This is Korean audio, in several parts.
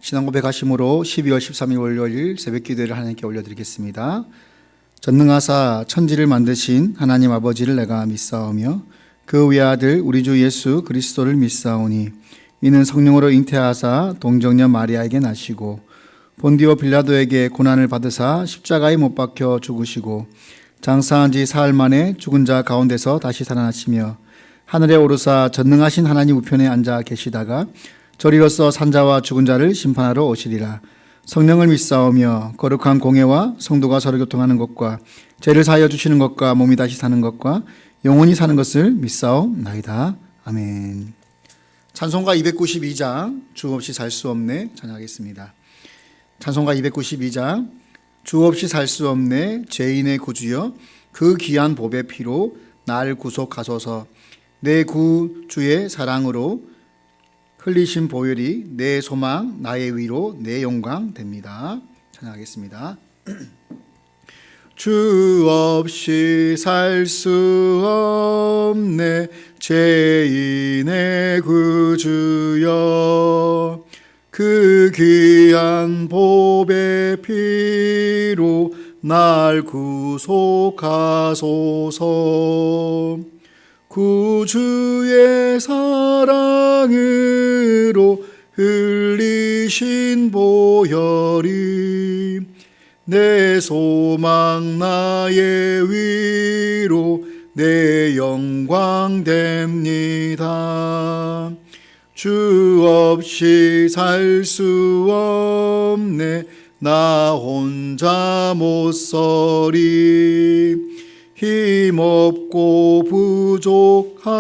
신앙 고백하심으로 12월 13일 월요일 새벽 기도를 하나님께 올려드리겠습니다. 전능하사 천지를 만드신 하나님 아버지를 내가 믿사오며 그 외아들 우리 주 예수 그리스도를 믿사오니 이는 성령으로 잉태하사 동정녀 마리아에게 나시고 본디오 빌라도에게 고난을 받으사 십자가에 못 박혀 죽으시고 장사한 지 사흘 만에 죽은 자 가운데서 다시 살아나시며 하늘에 오르사 전능하신 하나님 우편에 앉아 계시다가 저리로서 산자와 죽은 자를 심판하러 오시리라. 성령을 믿사오며 거룩한 공예와 성도가 서로 교통하는 것과 죄를 사하여 주시는 것과 몸이 다시 사는 것과 영원히 사는 것을 믿사옵나이다. 아멘. 찬송가 292장 주 없이 살 수 없네 찬양하겠습니다. 찬송가 292장 주 없이 살 수 없네 죄인의 구주여 그 귀한 보배 피로 날 구속하소서. 내 구주의 사랑으로 흘리신 보혈이 내 소망 나의 위로 내 영광 됩니다. 찬양하겠습니다. 주 없이 살 수 없네 죄인의 구주여 그 귀한 보배 피로 날 구속하소서. 구주의 사랑으로 흘리신 보혈이 내 소망 나의 위로 내 영광 됩니다. 주 없이 살 수 없네 나 혼자 못 서리. 힘없고 부족하며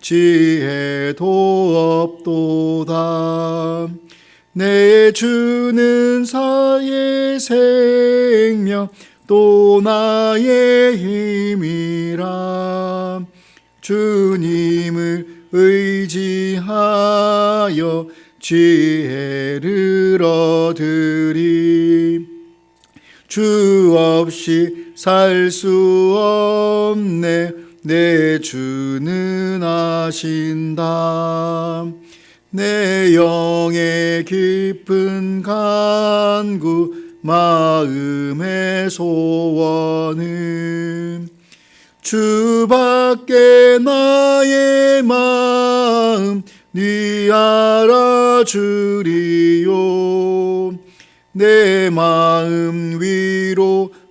지혜도 없도다. 내 주는 사의 생명 또 나의 힘이라. 주님을 의지하여 지혜를 얻으리. 주 없이 살 수 없네 내 주는 아신다. 내 영의 깊은 간구 마음의 소원은 주밖에 나의 마음 네 알아주리요. 내 마음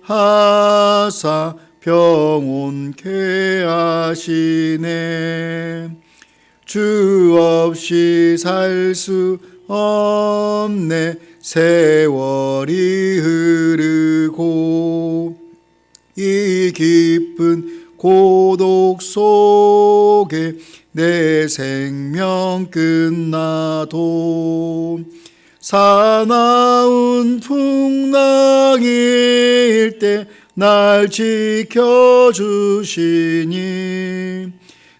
위로하사 평온케 하시네. 주 없이 살 수 없네 세월이 흐르고 이 깊은 고독 속에 내 생명 끝나도 사나운 풍랑일 때 날 지켜주시니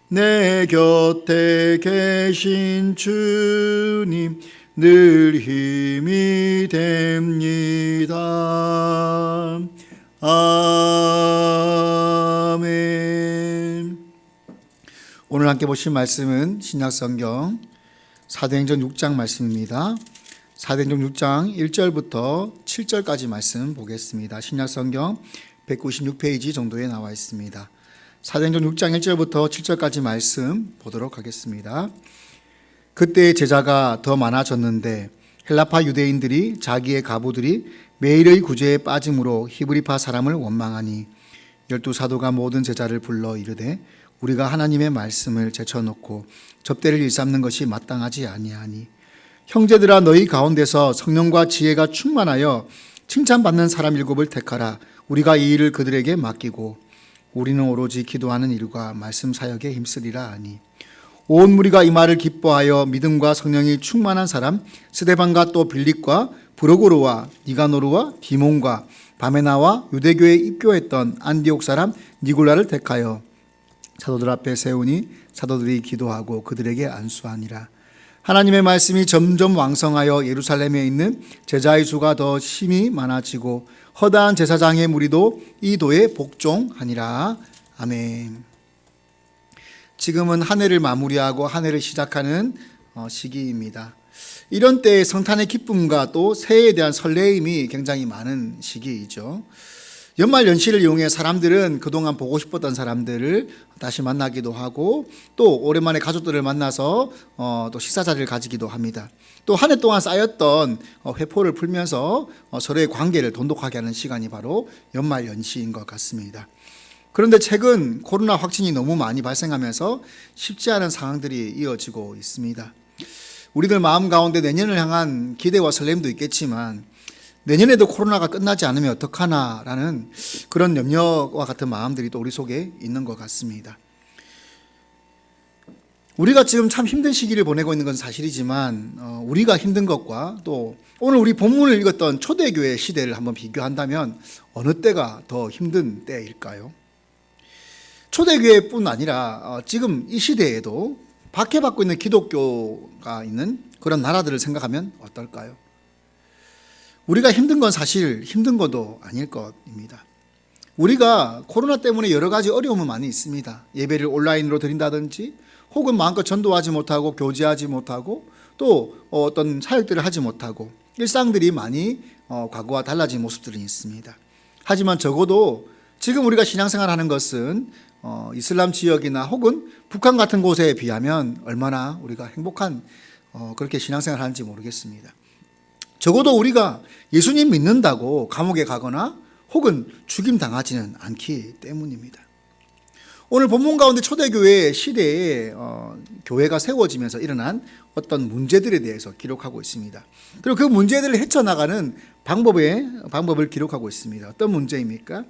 내 곁에 계신 주님 늘 힘이 됩니다. 아멘. 오늘 함께 보실 말씀은 신약성경 사도행전 6장 말씀입니다. 사도행전 6장 1절부터 7절까지 말씀 보겠습니다. 신약성경 196페이지 정도에 나와 있습니다. 사도행전 6장 1절부터 7절까지 말씀 보도록 하겠습니다. 그때 제자가 더 많아졌는데 헬라파 유대인들이 자기의 가부들이 매일의 구제에 빠짐으로 히브리파 사람을 원망하니 12사도가 모든 제자를 불러 이르되 우리가 하나님의 말씀을 제쳐놓고 접대를 일삼는 것이 마땅하지 아니하니 형제들아 너희 가운데서 성령과 지혜가 충만하여 칭찬받는 사람 7을 택하라. 우리가 이 일을 그들에게 맡기고 우리는 오로지 기도하는 일과 말씀 사역에 힘쓰리라 하니 온 무리가 이 말을 기뻐하여 믿음과 성령이 충만한 사람 스데반과 또 빌립과 브로고로와 니가노르와 디몬과 바메나와 유대교에 입교했던 안디옥 사람 니골라를 택하여 사도들 앞에 세우니 사도들이 기도하고 그들에게 안수하니라. 하나님의 말씀이 점점 왕성하여 예루살렘에 있는 제자의 수가 더 심히 많아지고 허다한 제사장의 무리도 이 도에 복종하니라. 아멘. 지금은 한 해를 마무리하고 한 해를 시작하는 시기입니다. 이런 때에 성탄의 기쁨과 또 새해에 대한 설레임이 굉장히 많은 시기이죠. 연말 연시를 이용해 사람들은 그동안 보고 싶었던 사람들을 다시 만나기도 하고 또 오랜만에 가족들을 만나서 또 식사 자리를 가지기도 합니다. 또 한 해 동안 쌓였던 회포를 풀면서 서로의 관계를 돈독하게 하는 시간이 바로 연말 연시인 것 같습니다. 그런데 최근 코로나 확진이 너무 많이 발생하면서 쉽지 않은 상황들이 이어지고 있습니다. 우리들 마음 가운데 내년을 향한 기대와 설렘도 있겠지만 내년에도 코로나가 끝나지 않으면 어떡하나라는 그런 염려와 같은 마음들이 또 우리 속에 있는 것 같습니다. 우리가 지금 참 힘든 시기를 보내고 있는 건 사실이지만 우리가 힘든 것과 또 오늘 우리 본문을 읽었던 초대교회 시대를 한번 비교한다면 어느 때가 더 힘든 때일까요? 초대교회뿐 아니라 지금 이 시대에도 박해받고 있는 기독교가 있는 그런 나라들을 생각하면 어떨까요? 우리가 힘든 건 사실 힘든 것도 아닐 것입니다. 우리가 코로나 때문에 여러 가지 어려움은 많이 있습니다. 예배를 온라인으로 드린다든지 혹은 마음껏 전도하지 못하고 교제하지 못하고 또 어떤 사역들을 하지 못하고 일상들이 많이 과거와 달라진 모습들이 있습니다. 하지만 적어도 지금 우리가 신앙생활하는 것은 이슬람 지역이나 혹은 북한 같은 곳에 비하면 얼마나 우리가 행복한 그렇게 신앙생활을 하는지 모르겠습니다. 적어도 우리가 예수님 믿는다고 감옥에 가거나 혹은 죽임당하지는 않기 때문입니다. 오늘 본문 가운데 초대교회 시대에 교회가 세워지면서 일어난 어떤 문제들에 대해서 기록하고 있습니다. 그리고 그 문제들을 헤쳐나가는 방법을 기록하고 있습니다. 어떤 문제입니까?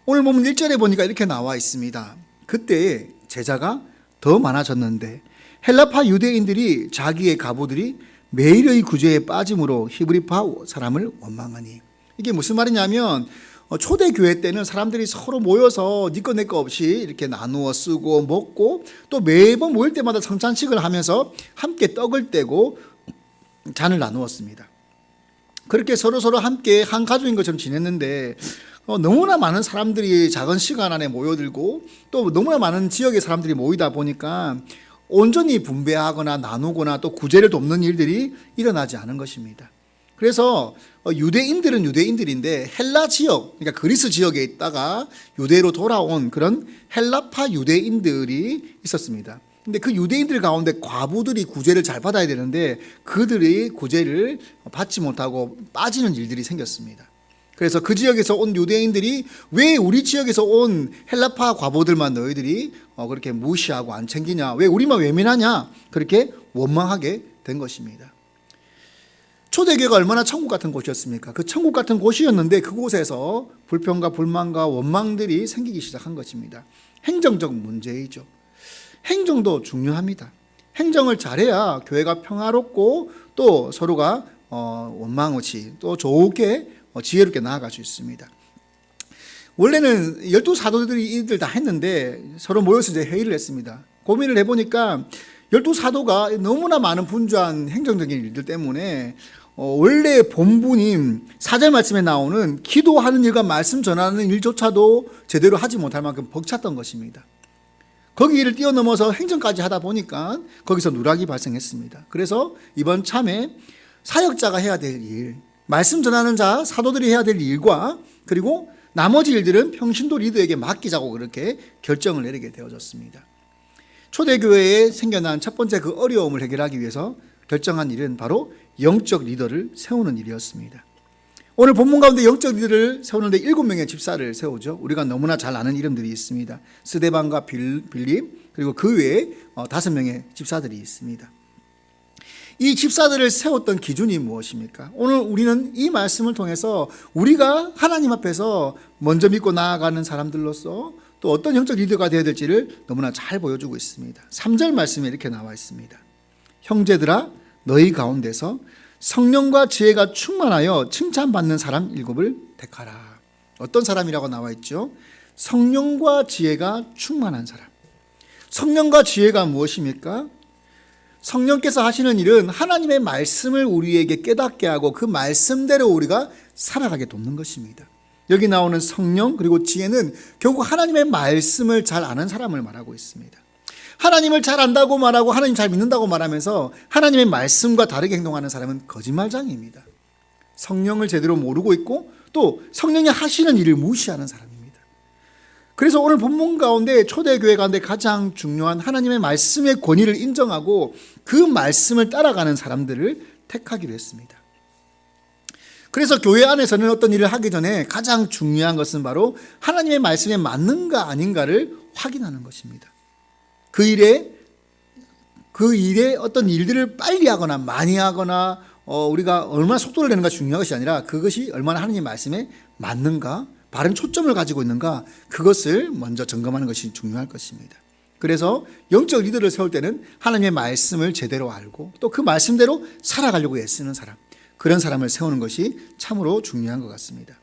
오늘 본문 1절에 보니까 이렇게 나와 있습니다. 그때 제자가 더 많아졌는데 헬라파 유대인들이 자기의 가부들이 매일의 구제에 빠짐으로 히브리파 사람을 원망하니, 이게 무슨 말이냐면 초대교회 때는 사람들이 서로 모여서 니꺼 내꺼 없이 이렇게 나누어 쓰고 먹고 또 매번 모일 때마다 성찬식을 하면서 함께 떡을 떼고 잔을 나누었습니다. 그렇게 서로 함께 한 가족인 것처럼 지냈는데 너무나 많은 사람들이 작은 시간 안에 모여들고 또 너무나 많은 지역의 사람들이 모이다 보니까 온전히 분배하거나 나누거나 또 구제를 돕는 일들이 일어나지 않은 것입니다. 그래서 유대인들은 유대인들인데 헬라 지역, 그러니까 그리스 지역에 있다가 유대로 돌아온 그런 헬라파 유대인들이 있었습니다. 근데 그 유대인들 가운데 과부들이 구제를 잘 받아야 되는데 그들이 구제를 받지 못하고 빠지는 일들이 생겼습니다. 그래서 그 지역에서 온 유대인들이 왜 우리 지역에서 온 헬라파 과부들만 너희들이 그렇게 무시하고 안 챙기냐, 왜 우리만 외면하냐, 그렇게 원망하게 된 것입니다. 초대교회가 얼마나 천국 같은 곳이었습니까? 그 천국 같은 곳이었는데 그곳에서 불평과 불만과 원망들이 생기기 시작한 것입니다. 행정적 문제이죠. 행정도 중요합니다. 행정을 잘해야 교회가 평화롭고 또 서로가 원망 없이 또 좋게 지혜롭게 나아갈 수 있습니다. 원래는 12사도들이 이들 다 했는데 서로 모여서 이제 회의를 했습니다. 고민을 해보니까 12사도가 너무나 많은 분주한 행정적인 일들 때문에 원래 본분인 4절 말씀에 나오는 기도하는 일과 말씀 전하는 일조차도 제대로 하지 못할 만큼 벅찼던 것입니다. 거기를 뛰어넘어서 행정까지 하다 보니까 거기서 누락이 발생했습니다. 그래서 이번 참에 사역자가 해야 될 일, 말씀 전하는 자, 사도들이 해야 될 일과 그리고 나머지 일들은 평신도 리더에게 맡기자고 그렇게 결정을 내리게 되어졌습니다. 초대교회에 생겨난 첫 번째 그 어려움을 해결하기 위해서 결정한 일은 바로 영적 리더를 세우는 일이었습니다. 오늘 본문 가운데 영적 리더를 세우는데 7명의 집사를 세우죠. 우리가 너무나 잘 아는 이름들이 있습니다. 스데반과 빌립, 그리고 그 외에 5명의 집사들이 있습니다. 이 집사들을 세웠던 기준이 무엇입니까? 오늘 우리는 이 말씀을 통해서 우리가 하나님 앞에서 먼저 믿고 나아가는 사람들로서 또 어떤 영적 리더가 되어야 될지를 너무나 잘 보여주고 있습니다. 3절 말씀에 이렇게 나와 있습니다. 형제들아, 너희 가운데서 성령과 지혜가 충만하여 칭찬받는 사람 7을 택하라. 어떤 사람이라고 나와 있죠? 성령과 지혜가 충만한 사람. 성령과 지혜가 무엇입니까? 성령께서 하시는 일은 하나님의 말씀을 우리에게 깨닫게 하고 그 말씀대로 우리가 살아가게 돕는 것입니다. 여기 나오는 성령 그리고 지혜는 결국 하나님의 말씀을 잘 아는 사람을 말하고 있습니다. 하나님을 잘 안다고 말하고 하나님 잘 믿는다고 말하면서 하나님의 말씀과 다르게 행동하는 사람은 거짓말장애입니다. 성령을 제대로 모르고 있고 또 성령이 하시는 일을 무시하는 사람입니다. 그래서 오늘 본문 가운데 초대교회 가운데 가장 중요한 하나님의 말씀의 권위를 인정하고 그 말씀을 따라가는 사람들을 택하기로 했습니다. 그래서 교회 안에서는 어떤 일을 하기 전에 가장 중요한 것은 바로 하나님의 말씀에 맞는가 아닌가를 확인하는 것입니다. 그 일에 어떤 일들을 빨리 하거나 많이 하거나 우리가 얼마나 속도를 내는가 중요한 것이 아니라 그것이 얼마나 하나님의 말씀에 맞는가, 바른 초점을 가지고 있는가, 그것을 먼저 점검하는 것이 중요할 것입니다. 그래서 영적 리더를 세울 때는 하나님의 말씀을 제대로 알고 또 그 말씀대로 살아가려고 애쓰는 사람, 그런 사람을 세우는 것이 참으로 중요한 것 같습니다.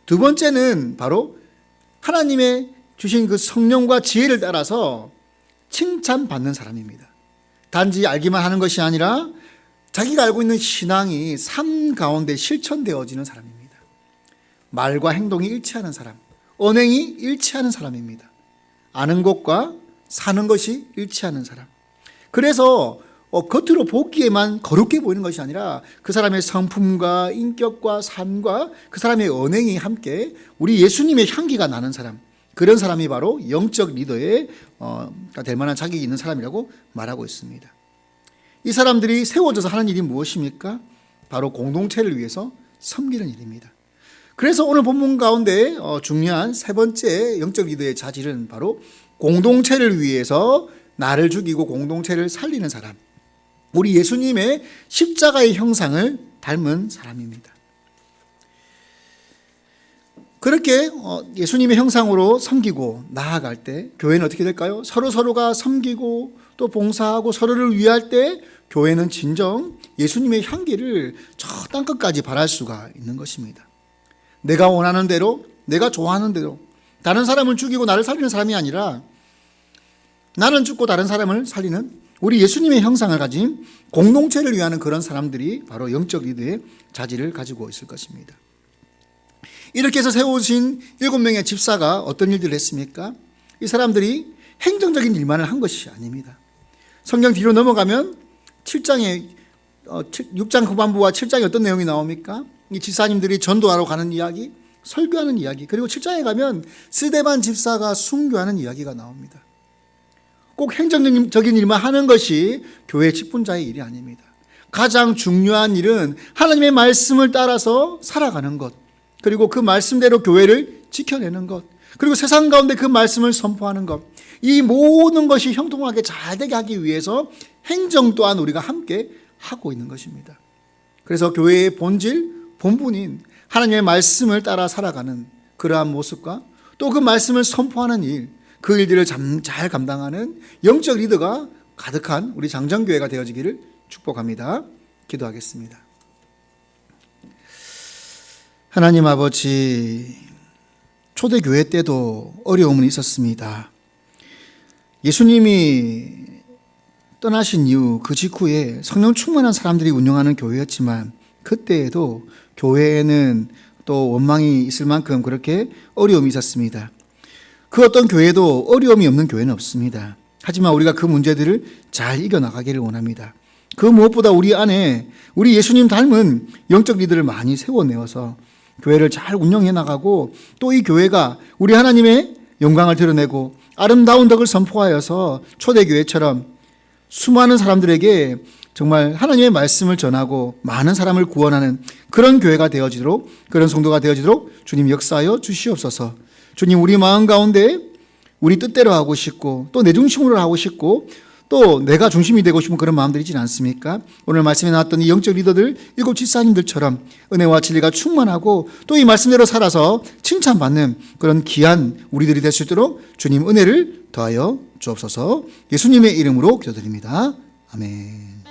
두 번째는 바로 하나님의 주신 그 성령과 지혜를 따라서 칭찬받는 사람입니다. 단지 알기만 하는 것이 아니라 자기가 알고 있는 신앙이 삶 가운데 실천되어지는 사람입니다. 말과 행동이 일치하는 사람, 언행이 일치하는 사람입니다. 아는 것과 사는 것이 일치하는 사람. 그래서 겉으로 보기에만 거룩해 보이는 것이 아니라 그 사람의 성품과 인격과 삶과 그 사람의 언행이 함께 우리 예수님의 향기가 나는 사람, 그런 사람이 바로 영적 리더의 될 만한 자격이 있는 사람이라고 말하고 있습니다. 이 사람들이 세워져서 하는 일이 무엇입니까? 바로 공동체를 위해서 섬기는 일입니다. 그래서 오늘 본문 가운데 중요한 세 번째 영적 리더의 자질은 바로 공동체를 위해서 나를 죽이고 공동체를 살리는 사람, 우리 예수님의 십자가의 형상을 닮은 사람입니다. 그렇게 예수님의 형상으로 섬기고 나아갈 때 교회는 어떻게 될까요? 서로가 섬기고 또 봉사하고 서로를 위할 때 교회는 진정 예수님의 향기를 저 땅끝까지 발할 수가 있는 것입니다. 내가 원하는 대로, 내가 좋아하는 대로 다른 사람을 죽이고 나를 살리는 사람이 아니라 나는 죽고 다른 사람을 살리는 우리 예수님의 형상을 가진 공동체를 위하는 그런 사람들이 바로 영적 리더의 자질을 가지고 있을 것입니다. 이렇게 해서 세우신 7명의 집사가 어떤 일들을 했습니까? 이 사람들이 행정적인 일만을 한 것이 아닙니다. 성경 뒤로 넘어가면 7장에 6장 후반부와 7장에 어떤 내용이 나옵니까? 이 집사님들이 전도하러 가는 이야기, 설교하는 이야기, 그리고 7장에 가면 스데반 집사가 순교하는 이야기가 나옵니다. 꼭 행정적인 일만 하는 것이 교회 직분자의 일이 아닙니다. 가장 중요한 일은 하나님의 말씀을 따라서 살아가는 것, 그리고 그 말씀대로 교회를 지켜내는 것, 그리고 세상 가운데 그 말씀을 선포하는 것, 이 모든 것이 형통하게 잘 되게 하기 위해서 행정 또한 우리가 함께 하고 있는 것입니다. 그래서 교회의 본분인 하나님의 말씀을 따라 살아가는 그러한 모습과 또 그 말씀을 선포하는 일, 그 일들을 잘 감당하는 영적 리더가 가득한 우리 장정교회가 되어지기를 축복합니다. 기도하겠습니다. 하나님 아버지, 초대교회 때도 어려움은 있었습니다. 예수님이 떠나신 이후 그 직후에 성령 충만한 사람들이 운영하는 교회였지만 그때에도 교회에는 또 원망이 있을 만큼 그렇게 어려움이 있었습니다. 그 어떤 교회도 어려움이 없는 교회는 없습니다. 하지만 우리가 그 문제들을 잘 이겨나가기를 원합니다. 그 무엇보다 우리 안에 우리 예수님 닮은 영적 리더를 많이 세워내어서 교회를 잘 운영해 나가고 또 이 교회가 우리 하나님의 영광을 드러내고 아름다운 덕을 선포하여서 초대교회처럼 수많은 사람들에게 정말 하나님의 말씀을 전하고 많은 사람을 구원하는 그런 교회가 되어지도록, 그런 성도가 되어지도록 주님 역사하여 주시옵소서. 주님, 우리 마음 가운데 우리 뜻대로 하고 싶고 또 내 중심으로 하고 싶고 또 내가 중심이 되고 싶은 그런 마음들이 있지 않습니까? 오늘 말씀에 나왔던 이 영적 리더들 7 집사님들처럼 은혜와 진리가 충만하고 또 이 말씀대로 살아서 칭찬받는 그런 귀한 우리들이 될 수 있도록 주님 은혜를 더하여 주옵소서. 예수님의 이름으로 기도드립니다. 아멘.